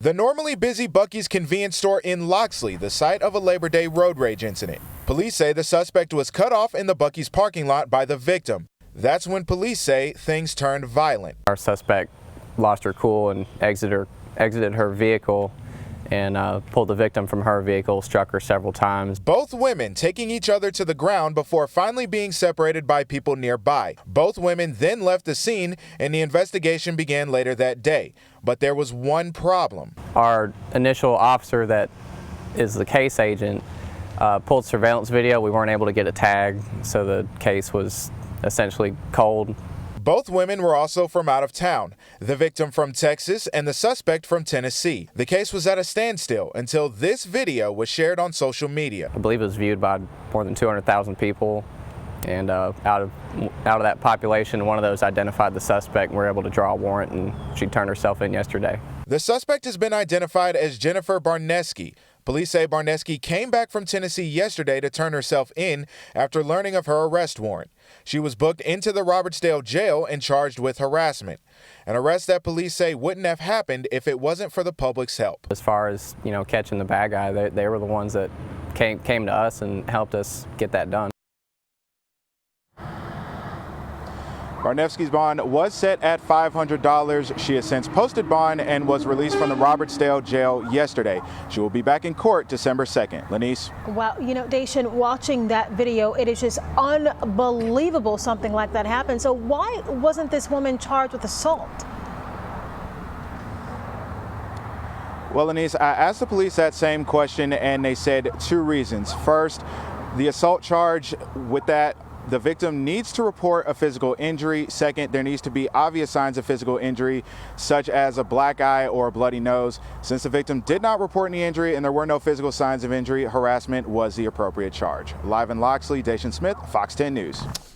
The normally busy Buc-ee's convenience store in Loxley, the site of a Labor Day road rage incident. Police say the suspect was cut off in the Buc-ee's parking lot by the victim. That's when police say things turned violent. Our suspect lost her cool and exited her vehicle and pulled the victim from her vehicle, struck her several times. Both women taking each other to the ground before finally being separated by people nearby. Both women then left the scene and the investigation began later that day. But there was one problem. Our initial officer that is the case agent pulled surveillance video. We weren't able to get a tag, so the case was essentially cold. Both women were also from out of town, the victim from Texas and the suspect from Tennessee. The case was at a standstill until this video was shared on social media. I believe it was viewed by more than 200,000 people, and out of that population, one of those identified the suspect, and we were able to draw a warrant, and she turned herself in yesterday. The suspect has been identified as Jennifer Barneski. Police say Barneski came back from Tennessee yesterday to turn herself in after learning of her arrest warrant. She was booked into the Robertsdale jail and charged with harassment, an arrest that police say wouldn't have happened if it wasn't for the public's help. As far as, catching the bad guy, they were the ones that came to us and helped us get that done. Barneski's bond was set at $500. She has since posted bond and was released from the Robertsdale jail yesterday. She will be back in court December 2nd. Lanice? Well, Dacian, watching that video, it is just unbelievable something like that happened. So why wasn't this woman charged with assault? Well, Lanice, I asked the police that same question and they said two reasons. First, the assault charge, with that, the victim needs to report a physical injury. Second, there needs to be obvious signs of physical injury, such as a black eye or a bloody nose. Since the victim did not report any injury and there were no physical signs of injury, harassment was the appropriate charge. Live in Loxley, Dacian Smith, Fox 10 News.